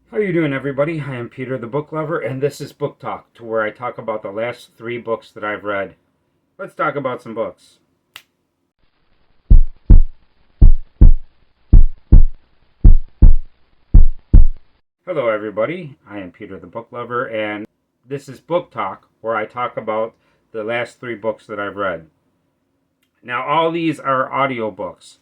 How are you doing, everybody? I am Peter the Book Lover, and this is Book Talk, to where I talk about the last 3 books that I've read. Let's talk about some books. Hello, everybody. I am Peter the Book Lover, and this is Book Talk, where I talk about the last 3 books that I've read. Now, all these are audiobooks.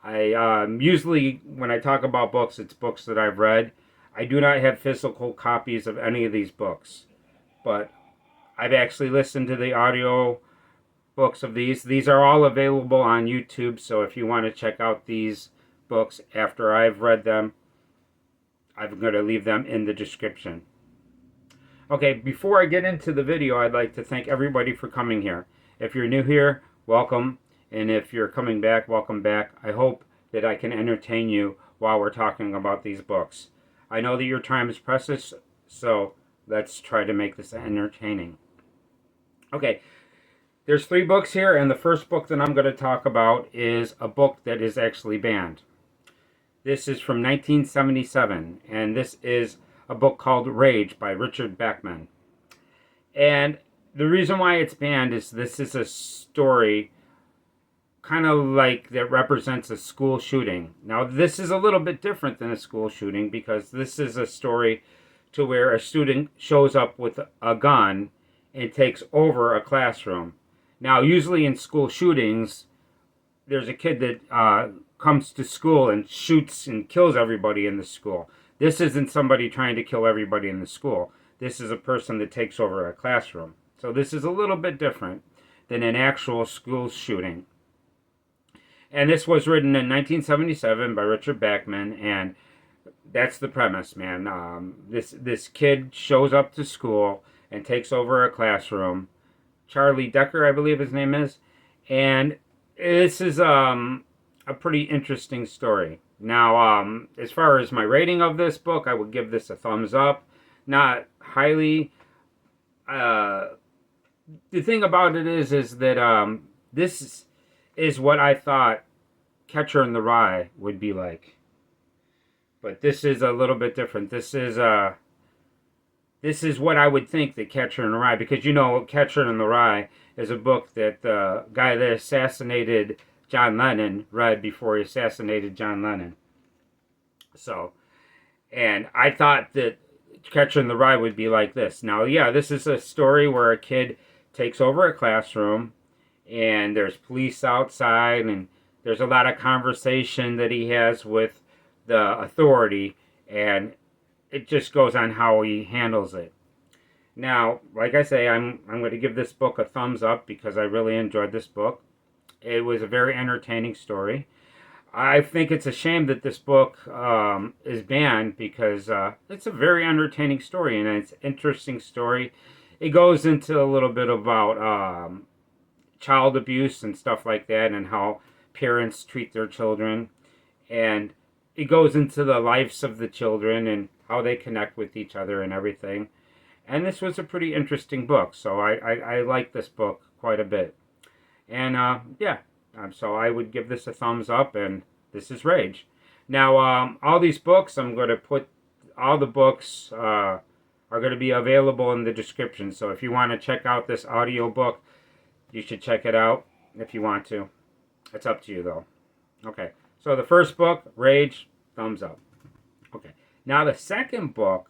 I usually, when I talk about books, it's books that I've read. I do not have physical copies of any of these books, but I've actually listened to the audio books of these. These are all available on YouTube, so if you want to check out these books after I've read them, I'm going to leave them in the description. Okay, before I get into the video, I'd like to thank everybody for coming here. If you're new here, welcome, and if you're coming back, welcome back. I hope that I can entertain you while we're talking about these books. I know that your time is precious, so let's try to make this entertaining. Okay, there's 3 books here, and the first book that I'm going to talk about is a book that is actually banned. This is from 1977, and this is a book called Rage by Richard Bachman. And the reason why it's banned is this is a story kind of like that represents a school shooting. Now, this is a little bit different than a school shooting because this is a story to where a student shows up with a gun and takes over a classroom. Now, usually in school shootings, there's a kid that comes to school and shoots and kills everybody in the school. This isn't somebody trying to kill everybody in the school. This is a person that takes over a classroom. So this is a little bit different than an actual school shooting. And this was written in 1977 by Richard Bachman, and that's the premise, man. This kid shows up to school and takes over a classroom. Charlie Decker, I believe his name is. And this is a pretty interesting story. Now, as far as my rating of this book, I would give this a thumbs up. Not highly. The thing about it is that this is what I thought Catcher in the Rye would be like. But this is a little bit different. This is what I would think that Catcher in the Rye, because you know Catcher in the Rye is a book that the guy that assassinated John Lennon read before he assassinated John Lennon. So, and I thought that Catcher in the Rye would be like this. Now, yeah, this is a story where a kid takes over a classroom, and there's police outside, and there's a lot of conversation that he has with the authority, and it just goes on how he handles it. Now, like I say, I'm going to give this book a thumbs up because I really enjoyed this book. It was a very entertaining story. I think it's a shame that this book is banned because it's a very entertaining story, and it's an interesting story. It goes into a little bit about child abuse and stuff like that, and how parents treat their children, and it goes into the lives of the children and how they connect with each other and everything. And this was a pretty interesting book, so I like this book quite a bit. And yeah, so I would give this a thumbs up, and this is Rage. Now, all these books, I'm going to put, all the books are going to be available in the description. So if you want to check out this audiobook, you should check it out if you want to. It's up to you, though. Okay, so the first book, Rage, thumbs up. Okay, now the second book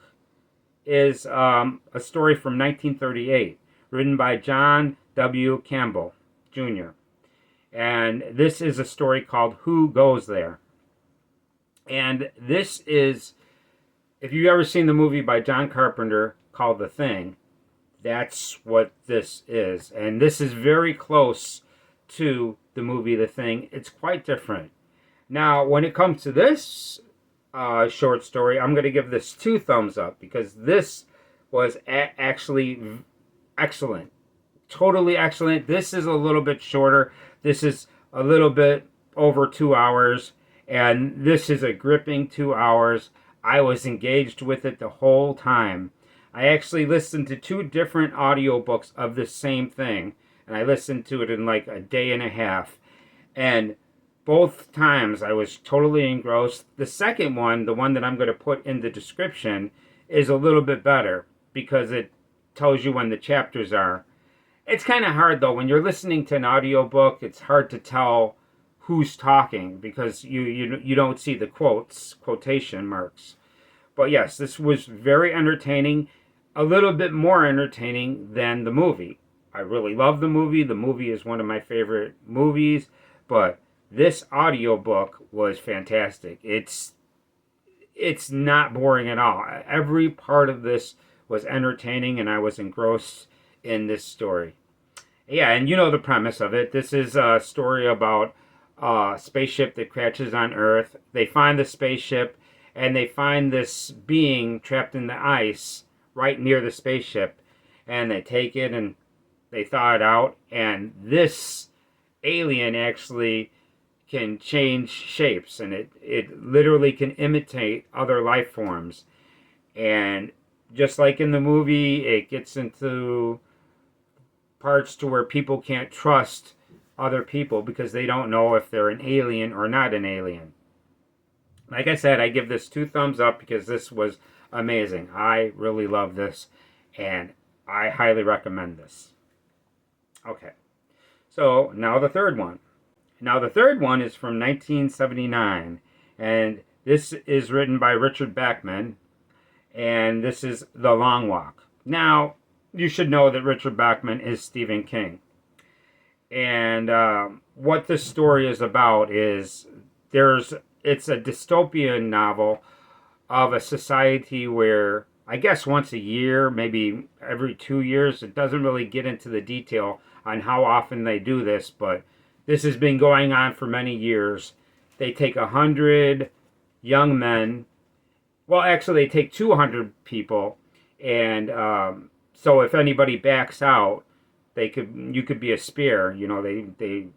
is a story from 1938, written by John W. Campbell, Jr. And this is a story called Who Goes There? And this is, if you've ever seen the movie by John Carpenter called The Thing, that's what this is. And this is very close to the movie The Thing. It's quite different. Now, when it comes to this short story, I'm going to give this 2 thumbs up because this was actually excellent. Totally excellent. This is a little bit shorter. This is a little bit over 2 hours, and this is a gripping 2 hours. I was engaged with it the whole time. I actually listened to 2 different audiobooks of the same thing, and I listened to it in like a day and a half. And Both times I was totally engrossed. The second one, the one that I'm going to put in the description, is a little bit better because it tells you when the chapters are. It's kind of hard though when you're listening to an audiobook. It's hard to tell who's talking because you don't see the quotation marks. But yes, this was very entertaining, a little bit more entertaining than the movie. I really love the movie. The movie is one of my favorite movies, but this audiobook was fantastic. It's not boring at all. Every part of this was entertaining and I was engrossed in this story. Yeah, and you know the premise of it. This is a story about a spaceship that crashes on Earth. They find the spaceship and they find this being trapped in the ice right near the spaceship. And they take it and they thaw it out. And this alien actually can change shapes and it literally can imitate other life forms. And just like in the movie, it gets into parts to where people can't trust other people because they don't know if they're an alien or not an alien. Like I said, I give this 2 thumbs up because this was amazing. I really love this and I highly recommend this. Okay, so now the third one. Now the third one is from 1979 and this is written by Richard Bachman and this is The Long Walk. Now, you should know that Richard Bachman is Stephen King. And what this story is about is it's a dystopian novel of a society where I guess once a year, maybe every 2 years, it doesn't really get into the detail on how often they do this, but this has been going on for many years. They take 100 young men. Well, actually, they take 200 people, and so if anybody backs out, you could be a spear. You know, they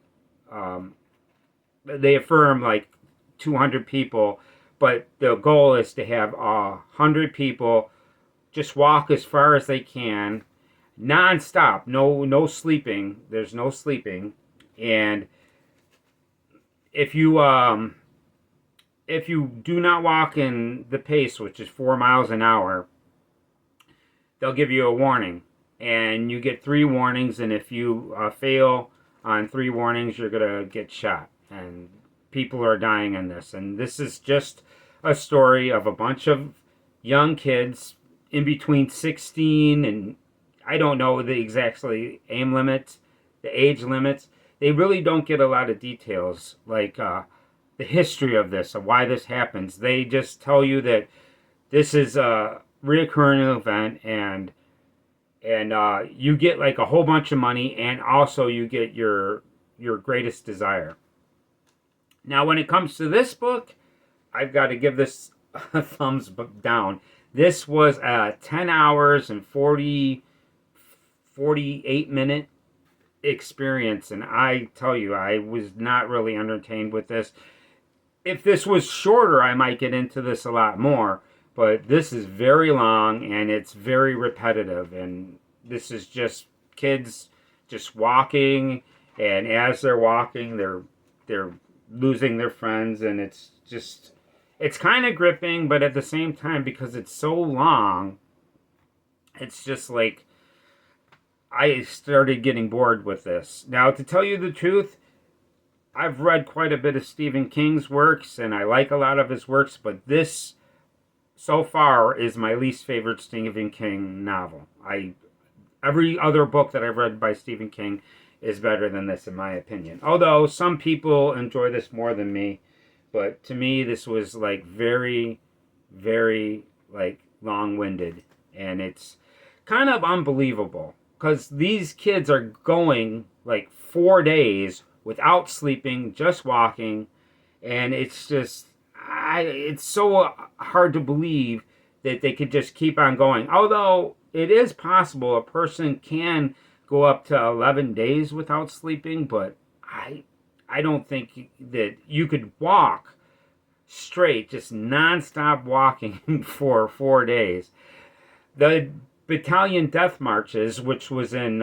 affirm like 200 people, but the goal is to have 100 people just walk as far as they can, non-stop, no sleeping. There's no sleeping, and if you do not walk in the pace, which is 4 miles an hour, they'll give you a warning. And you get 3 warnings, and if you fail on 3 warnings, you're going to get shot. And people are dying in this. And this is just a story of a bunch of young kids in between 16 and I don't know the exactly age limits. They really don't get a lot of details, like the history of this, of why this happens. They just tell you that this is a reoccurring event, and you get like a whole bunch of money, and also you get your greatest desire. Now, when it comes to this book, I've got to give this a thumbs down. This was a 10 hours and 48 minute experience, and I tell you, I was not really entertained with this. If this was shorter, I might get into this a lot more, but this is very long and it's very repetitive, and this is just kids just walking, and as they're walking, they're losing their friends, and it's kind of gripping, but at the same time, because it's so long, it's just like I started getting bored with this. Now, to tell you the truth, I've read quite a bit of Stephen King's works, and I like a lot of his works, but this, so far, is my least favorite Stephen King novel. Every other book that I've read by Stephen King is better than this, in my opinion. Although, some people enjoy this more than me, but to me, this was, like, very, very, like, long-winded, and it's kind of unbelievable. Because these kids are going like 4 days without sleeping, just walking, and it's just, it's so hard to believe that they could just keep on going. Although it is possible a person can go up to 11 days without sleeping, but I don't think that you could walk straight, just non-stop walking for 4 days. The battalion death marches, which was in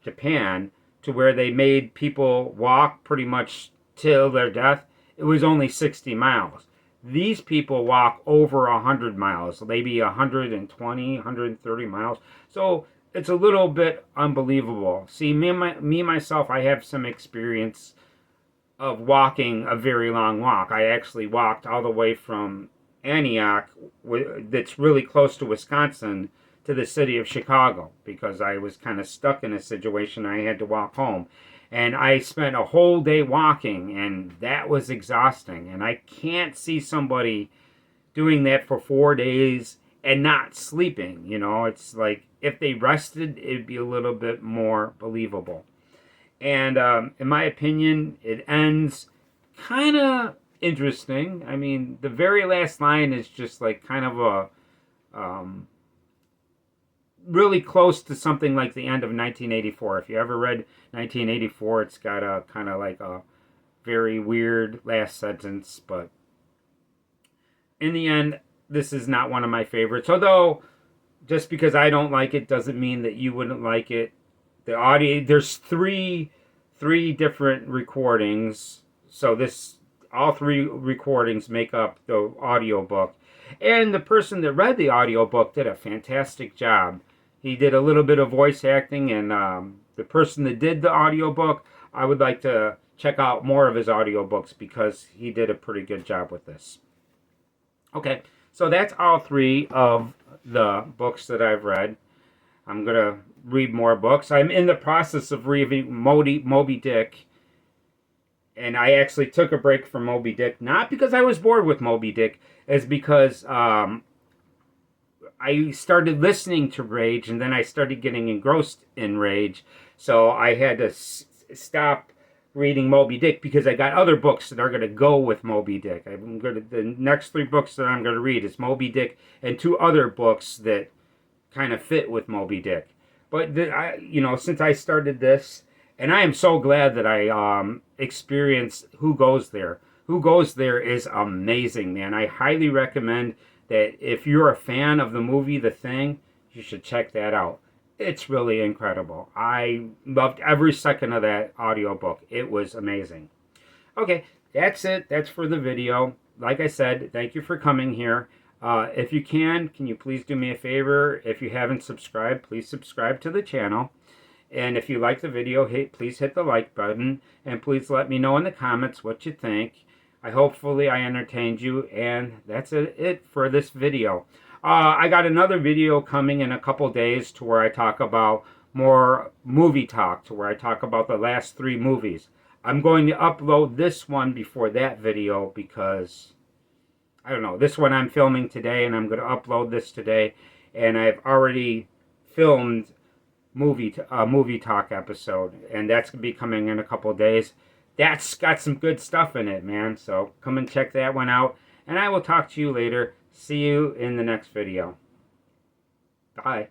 Japan, to where they made people walk pretty much till their death, it was only 60 miles. These people walk over 100 miles, maybe 120, 130 miles. So it's a little bit unbelievable. See, myself, I have some experience of walking a very long walk. I actually walked all the way from Antioch, that's really close to Wisconsin, to the city of Chicago, because I was kind of stuck in a situation. I had to walk home. And I spent a whole day walking, and that was exhausting. And I can't see somebody doing that for 4 days and not sleeping. You know, it's like if they rested, it'd be a little bit more believable. And in my opinion, it ends kind of interesting. I mean, the very last line is just like kind of a really close to something like the end of 1984. If you ever read 1984, it's got a kind of like a very weird last sentence. But in the end, this is not one of my favorites. Although, just because I don't like it doesn't mean that you wouldn't like it. The audio, there's three different recordings. So all three recordings make up the audiobook. And the person that read the audiobook did a fantastic job. He did a little bit of voice acting, and the person that did the audiobook, I would like to check out more of his audiobooks because he did a pretty good job with this. Okay, so that's all three of the books that I've read. I'm going to read more books. I'm in the process of reading Moby Dick. And I actually took a break from Moby Dick, not because I was bored with Moby Dick, it's because I started listening to Rage, and then I started getting engrossed in Rage. So I had to stop reading Moby Dick because I got other books that are going to go with Moby Dick. The next three books that I'm going to read is Moby Dick and two other books that kind of fit with Moby Dick. But since I started this, and I am so glad that I experienced Who Goes There. Who Goes There is amazing, man. I highly recommend that if you're a fan of the movie The Thing, you should check that out. It's really incredible. I loved every second of that audiobook. It was amazing. Okay, that's it. That's for the video. Like I said, thank you for coming here. If you can you please do me a favor? If you haven't subscribed, please subscribe to the channel. And if you like the video, please hit the like button. And please let me know in the comments what you think. Hopefully I entertained you. And that's it for this video. I got another video coming in a couple days to where I talk about more movie talk, to where I talk about the last 3 movies. I'm going to upload this one before that video because, I don't know, this one I'm filming today, and I'm going to upload this today. And I've already filmed a movie talk episode, and that's going to be coming in a couple days. That's got some good stuff in it, man. So come and check that one out, and I will talk to you later. See you in the next video. Bye.